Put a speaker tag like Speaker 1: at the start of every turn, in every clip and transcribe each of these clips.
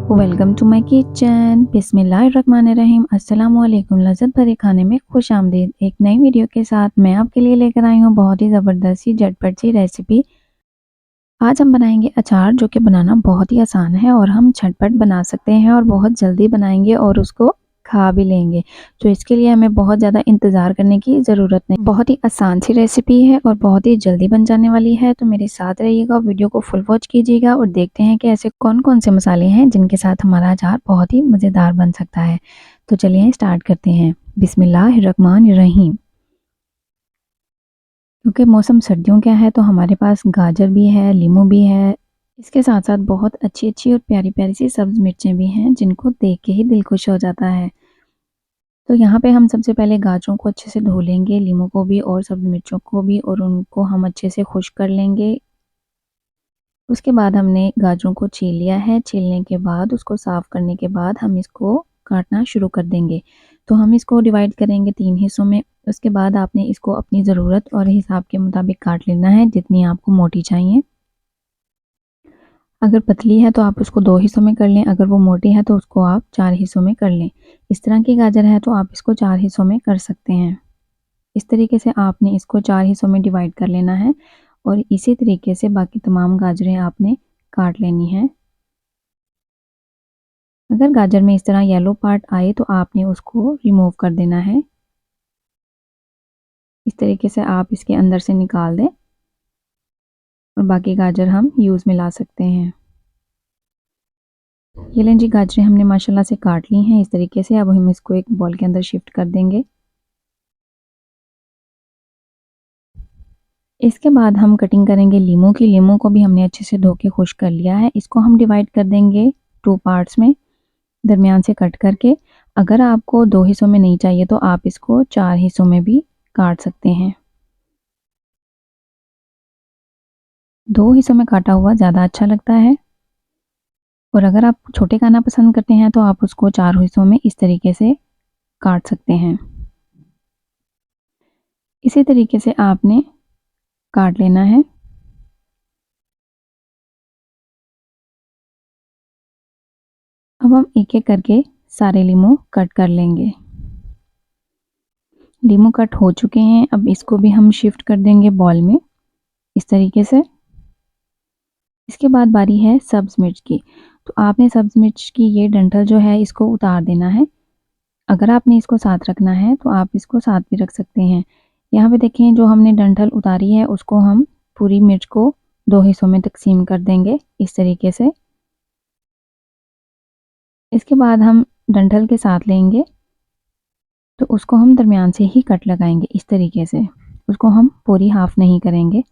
Speaker 1: Welcome to my kitchen. बिस्मिल्लाहिर्रहमानिर्रहीम। अस्सलामुअलैकुम। लज़्ज़त भरे खाने में खुश आमदीद। एक नई वीडियो के साथ मैं आपके लिए लेकर आई हूँ बहुत ही ज़बरदस्त सी झटपट सी रेसिपी। आज हम बनाएंगे अचार, जो कि बनाना बहुत ही आसान है और हम झटपट बना सकते हैं और बहुत जल्दी बनाएंगे और उसको खा भी लेंगे। तो इसके लिए हमें बहुत ज़्यादा इंतज़ार करने की ज़रूरत नहीं। बहुत ही आसान सी रेसिपी है और बहुत ही जल्दी बन जाने वाली है। तो मेरे साथ रहिएगा, वीडियो को फुल वॉच कीजिएगा और देखते हैं कि ऐसे कौन कौन से मसाले हैं जिनके साथ हमारा अचार बहुत ही मज़ेदार बन सकता है। तो चलिए स्टार्ट करते हैं। बिस्मिल्लाहिर्रहमानिर्रहीम। क्योंकि मौसम सर्दियों का है तो हमारे पास गाजर भी है, लीमू भी है। इसके साथ साथ बहुत अच्छी अच्छी और प्यारी प्यारी सी सब्ज़ मिर्चें भी हैं जिनको देख के ही दिल खुश हो जाता है। तो यहाँ पे हम सबसे पहले गाजरों को अच्छे से धो लेंगे, लीमू को भी और सब्ज़ मिर्चों को भी, और उनको हम अच्छे से खुश्क कर लेंगे। उसके बाद हमने गाजरों को छील लिया है। छीलने के बाद उसको साफ़ करने के बाद हम इसको काटना शुरू कर देंगे। तो हम इसको डिवाइड करेंगे 3 हिस्सों में। उसके बाद आपने इसको अपनी ज़रूरत और हिसाब के मुताबिक काट लेना है, जितनी आपको मोटी चाहिए। अगर पतली है तो आप उसको 2 हिस्सों में कर लें, अगर वो मोटी है तो उसको आप 4 हिस्सों में कर लें। इस तरह की गाजर है तो आप इसको 4 हिस्सों में कर सकते हैं। इस तरीके से आपने इसको 4 हिस्सों में डिवाइड कर लेना है और इसी तरीके से बाकी तमाम गाजरें आपने काट लेनी हैं। अगर गाजर में इस तरह येलो पार्ट आए तो आपने उसको रिमूव कर देना है। इस तरीके से आप इसके अंदर से निकाल दें और बाकी गाजर हम यूज़ में ला सकते हैं। ये लें जी, गाजरें हमने माशाल्लाह से काट ली हैं इस तरीके से। अब हम इसको एक बॉल के अंदर शिफ्ट कर देंगे। इसके बाद हम कटिंग करेंगे लीमू की। लीमू को भी हमने अच्छे से धो के खुश्क कर लिया है। इसको हम डिवाइड कर देंगे 2 पार्ट्स में, दरमियान से कट करके। अगर आपको 2 हिस्सों में नहीं चाहिए तो आप इसको 4 हिस्सों में भी काट सकते हैं। 2 हिस्सों में काटा हुआ ज़्यादा अच्छा लगता है, और अगर आप छोटे खाना पसंद करते हैं तो आप उसको 4 हिस्सों में इस तरीके से काट सकते हैं। इसी तरीके से आपने काट लेना है। अब हम एक एक करके सारे लीमू कट कर लेंगे। लीमू कट हो चुके हैं। अब इसको भी हम शिफ्ट कर देंगे बॉल में इस तरीके से। इसके बाद बारी है सब्ज़ मिर्च की। तो आपने सब्ज़ मिर्च की ये डंठल जो है इसको उतार देना है। अगर आपने इसको साथ रखना है तो आप इसको साथ भी रख सकते हैं। यहाँ पे देखें, जो हमने डंठल उतारी है उसको हम पूरी मिर्च को 2 हिस्सों में तकसीम कर देंगे इस तरीके से। इसके बाद हम डंठल के साथ लेंगे तो उसको हम दरमियान से ही कट लगाएंगे इस तरीके से। उसको हम पूरी हाफ नहीं करेंगे।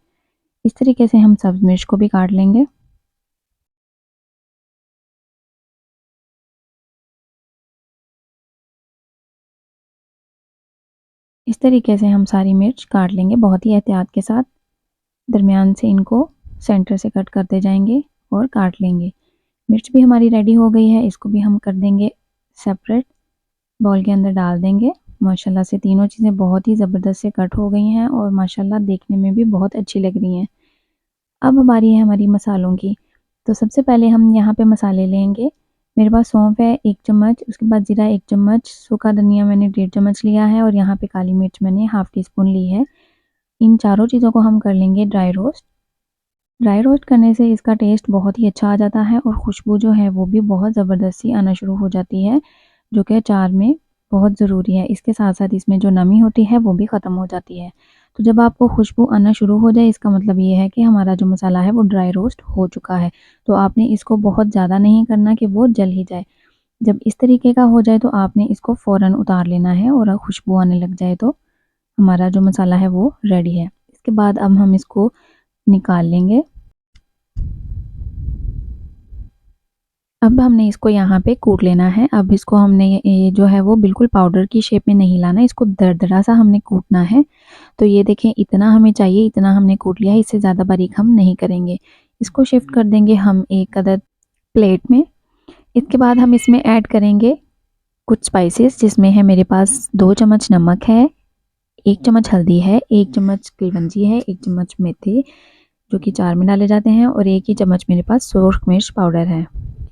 Speaker 1: इस तरीके से हम सब्ज़ मिर्च को भी काट लेंगे। इस तरीके से हम सारी मिर्च काट लेंगे बहुत ही एहतियात के साथ। दरमियान से इनको सेंटर से कट करते जाएंगे और काट लेंगे। मिर्च भी हमारी रेडी हो गई है। इसको भी हम कर देंगे सेपरेट, बॉल के अंदर डाल देंगे। माशाल्लाह से तीनों चीज़ें बहुत ही ज़बरदस्त से कट हो गई हैं और माशाल्लाह देखने में भी बहुत अच्छी लग रही हैं। अब हमारी है हमारी मसालों की। तो सबसे पहले हम यहाँ पे मसाले लेंगे। मेरे पास सौंफ है 1 चम्मच, उसके बाद ज़ीरा 1 चम्मच, सूखा धनिया मैंने 1.5 चम्मच लिया है और यहाँ पे काली मिर्च मैंने हाफ़ टी स्पून ली है। इन चारों चीज़ों को हम कर लेंगे ड्राई रोस्ट। ड्राई रोस्ट करने से इसका टेस्ट बहुत ही अच्छा आ जाता है और खुशबू जो है वो भी बहुत ज़बरदस्त सी आना शुरू हो जाती है, जो कि अचार में बहुत ज़रूरी है। इसके साथ साथ इसमें जो नमी होती है वो भी ख़त्म हो जाती है। तो जब आपको खुशबू आना शुरू हो जाए, इसका मतलब ये है कि हमारा जो मसाला है वो ड्राई रोस्ट हो चुका है। तो आपने इसको बहुत ज़्यादा नहीं करना कि वो जल ही जाए। जब इस तरीके का हो जाए तो आपने इसको फ़ौरन उतार लेना है और खुशबू आने लग जाए तो हमारा जो मसाला है वो रेडी है। इसके बाद अब हम इसको निकाल लेंगे। अब हमने इसको यहाँ पे कूट लेना है। अब इसको हमने ये जो है वो बिल्कुल पाउडर की शेप में नहीं लाना, इसको दरदरा सा हमने कूटना है। तो ये देखें, इतना हमें चाहिए, इतना हमने कूट लिया है, इससे ज़्यादा बारीक हम नहीं करेंगे। इसको शिफ्ट कर देंगे हम एक अदद प्लेट में। इसके बाद हम इसमें ऐड करेंगे कुछ स्पाइसेस, जिसमें है मेरे पास 2 चम्मच नमक है, 1 चम्मच हल्दी है, 1 चम्मच कलवंजी है, 1 चम्मच मेथी जो कि 4 में डाले जाते हैं, और 1 ही चम्मच मेरे पास सूरख मिर्च पाउडर है।